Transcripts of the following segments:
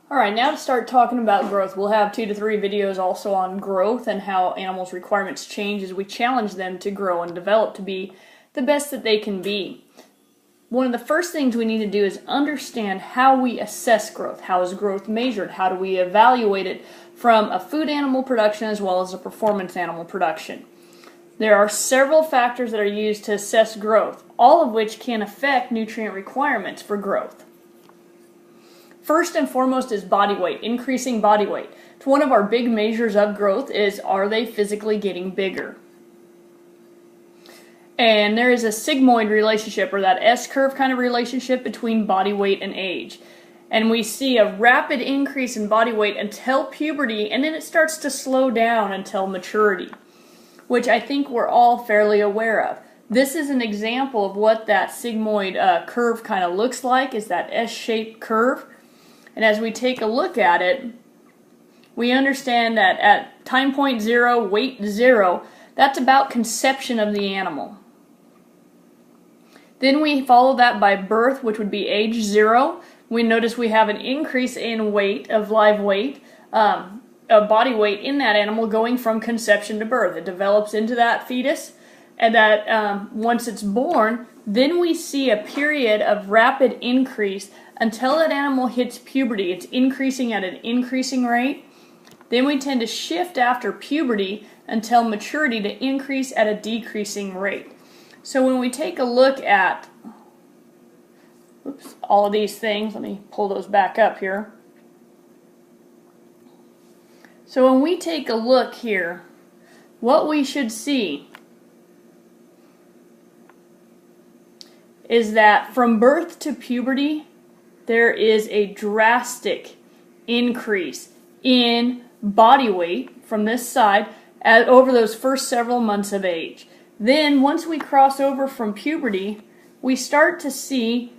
Alright, now to start talking about growth. We'll have 2 to 3 videos also on growth and how animals' requirements change as we challenge them to grow and develop to be the best that they can be. One of the first things we need to do is understand how we assess growth. How is growth measured? How do we evaluate it from a food animal production as well as a performance animal production? There are several factors that are used to assess growth, all of which can affect nutrient requirements for growth. First and foremost is body weight, increasing body weight. It's one of our big measures of growth is, are they physically getting bigger? And there is a sigmoid relationship, or that S-curve kind of relationship between body weight and age. And we see a rapid increase in body weight until puberty, and then it starts to slow down until maturity, which I think we're all fairly aware of. This is an example of what that sigmoid curve kind of looks like, is that S-shaped curve. And as we take a look at it, we understand that at time point 0, weight 0, that's about conception of the animal. Then we follow that by birth, which would be age 0. We notice we have an increase in weight, of live weight, of body weight in that animal going from conception to birth. It develops into that fetus, and that once it's born, then we see a period of rapid increase until that animal hits puberty. It's increasing at an increasing rate. Then we tend to shift after puberty until maturity to increase at a decreasing rate. So when we take a look at all of these things, let me pull those back up here. So when we take a look here, what we should see is that from birth to puberty, there is a drastic increase in body weight from this side over those first several months of age. Then once we cross over from puberty, we start to see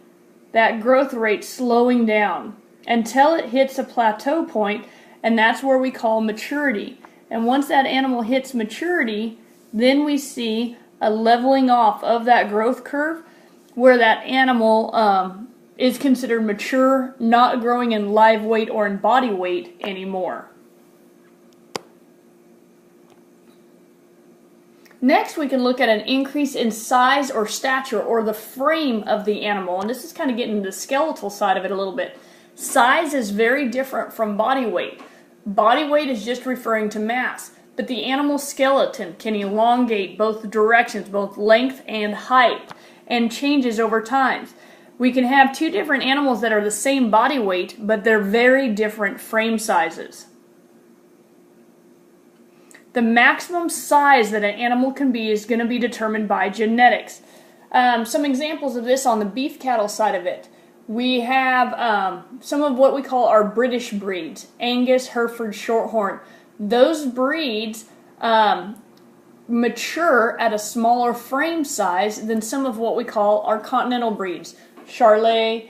that growth rate slowing down until it hits a plateau point, and that's where we call maturity. And once that animal hits maturity, then we see a leveling off of that growth curve where that animal is considered mature, not growing in live weight or in body weight anymore. Next, we can look at an increase in size or stature, or the frame of the animal. And this is kind of getting the skeletal side of it a little bit. Size is very different from body weight. Body weight is just referring to mass, but the animal skeleton can elongate both directions, both length and height, and changes over time. We can have 2 different animals that are the same body weight, but they're very different frame sizes. The maximum size that an animal can be is going to be determined by genetics. Some examples of this on the beef cattle side of it. We have some of what we call our British breeds, Angus, Hereford, Shorthorn. Those breeds mature at a smaller frame size than some of what we call our continental breeds, Charolais,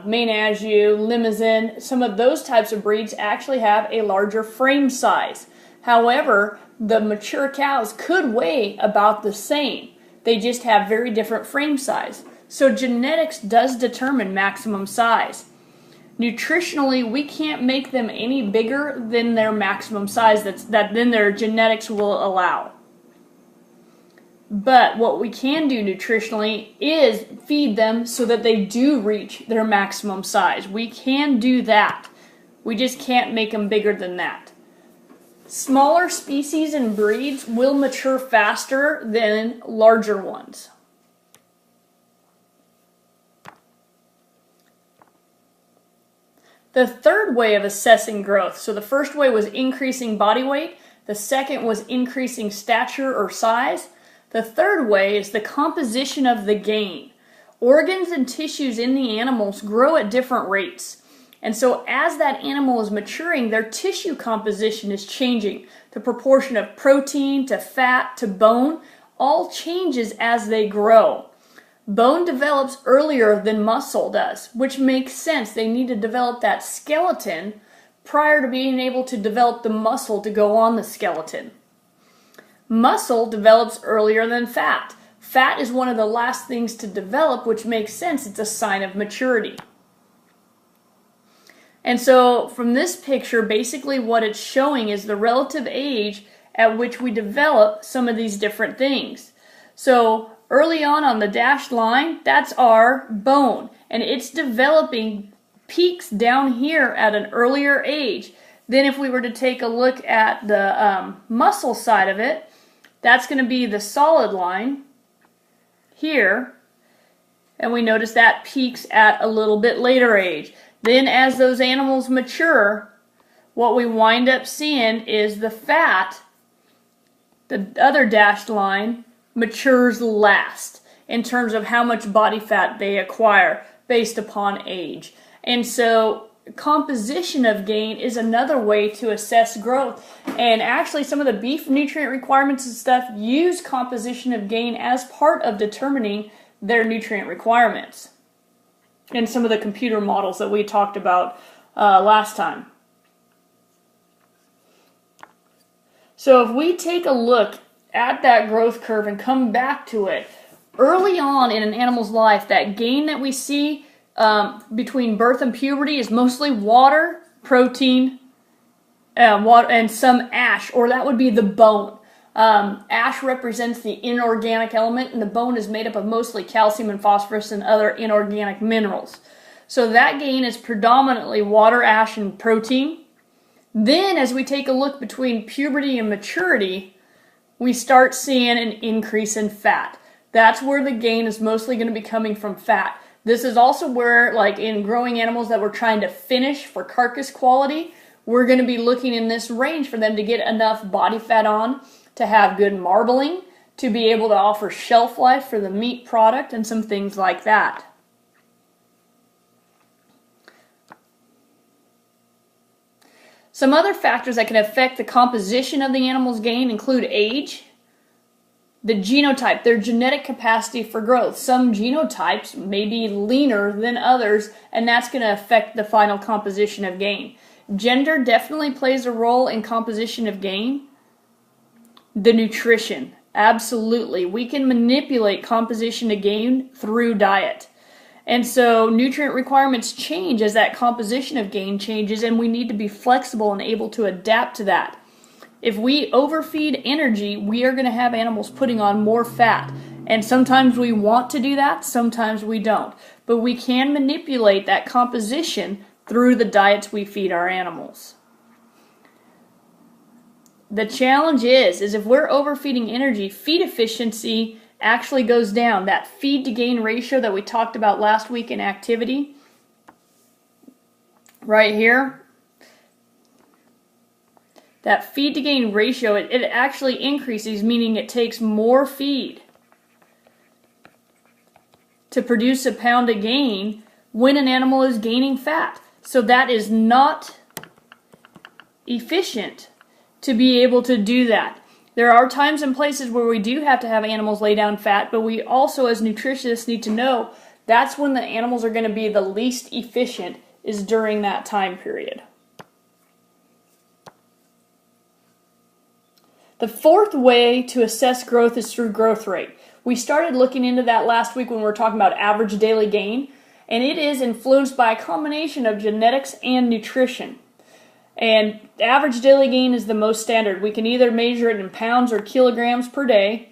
Maine Anjou, Limousin. Some of those types of breeds actually have a larger frame size. However, the mature cows could weigh about the same. They just have very different frame size. So genetics does determine maximum size. Nutritionally, we can't make them any bigger than their maximum size that then their genetics will allow. But what we can do nutritionally is feed them so that they do reach their maximum size. We can do that. We just can't make them bigger than that. Smaller species and breeds will mature faster than larger ones. The third way of assessing growth, so the first way was increasing body weight, the second was increasing stature or size. The third way is the composition of the gain. Organs and tissues in the animals grow at different rates. And so as that animal is maturing, their tissue composition is changing. The proportion of protein to fat to bone all changes as they grow. Bone develops earlier than muscle does, which makes sense. They need to develop that skeleton prior to being able to develop the muscle to go on the skeleton. Muscle develops earlier than fat. Fat is one of the last things to develop, which makes sense. It's a sign of maturity. And so from this picture, basically what it's showing is the relative age at which we develop some of these different things. So early on the dashed line, that's our bone, and it's developing peaks down here at an earlier age. Then if we were to take a look at the muscle side of it, that's going to be the solid line here, and we notice that peaks at a little bit later age. Then as those animals mature, what we wind up seeing is the fat, the other dashed line, matures last in terms of how much body fat they acquire based upon age. And so composition of gain is another way to assess growth. And actually some of the beef nutrient requirements and stuff use composition of gain as part of determining their nutrient requirements in some of the computer models that we talked about last time. So if we take a look at that growth curve and come back to it, early on in an animal's life, that gain that we see between birth and puberty is mostly water, protein, and some ash, or that would be the bone. Ash represents the inorganic element, and the bone is made up of mostly calcium and phosphorus and other inorganic minerals. So that gain is predominantly water, ash, and protein. Then as we take a look between puberty and maturity, we start seeing an increase in fat. That's where the gain is mostly going to be coming from fat. This is also where, like in growing animals that we're trying to finish for carcass quality, we're going to be looking in this range for them to get enough body fat on to have good marbling, to be able to offer shelf life for the meat product, and some things like that. Some other factors that can affect the composition of the animal's gain include age, the genotype, their genetic capacity for growth. Some genotypes may be leaner than others, and that's going to affect the final composition of gain. Gender definitely plays a role in composition of gain. The nutrition, absolutely. We can manipulate composition of gain through diet. And so nutrient requirements change as that composition of gain changes, and we need to be flexible and able to adapt to that. If we overfeed energy, we are going to have animals putting on more fat. And sometimes we want to do that, sometimes we don't. But we can manipulate that composition through the diets we feed our animals. The challenge is if we're overfeeding energy, feed efficiency actually goes down. That feed to gain ratio that we talked about last week in activity, right here, that feed to gain ratio, it actually increases, meaning it takes more feed to produce a pound of gain when an animal is gaining fat. So that is not efficient to be able to do that. There are times and places where we do have to have animals lay down fat, but we also as nutritionists need to know that's when the animals are going to be the least efficient, is during that time period. The fourth way to assess growth is through growth rate. We started looking into that last week when we were talking about average daily gain, and it is influenced by a combination of genetics and nutrition. And average daily gain is the most standard. We can either measure it in pounds or kilograms per day.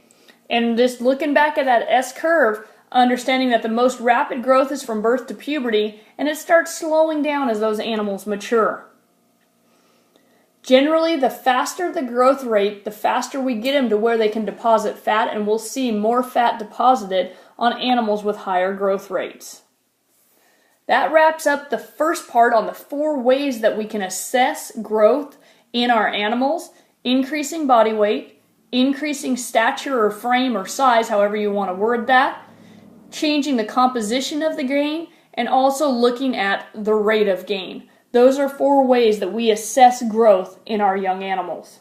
And just looking back at that S-curve, understanding that the most rapid growth is from birth to puberty, and it starts slowing down as those animals mature. Generally, the faster the growth rate, the faster we get them to where they can deposit fat, and we'll see more fat deposited on animals with higher growth rates. That wraps up the first part on the 4 ways that we can assess growth in our animals: increasing body weight, increasing stature or frame or size, however you want to word that, changing the composition of the gain, and also looking at the rate of gain. Those are 4 ways that we assess growth in our young animals.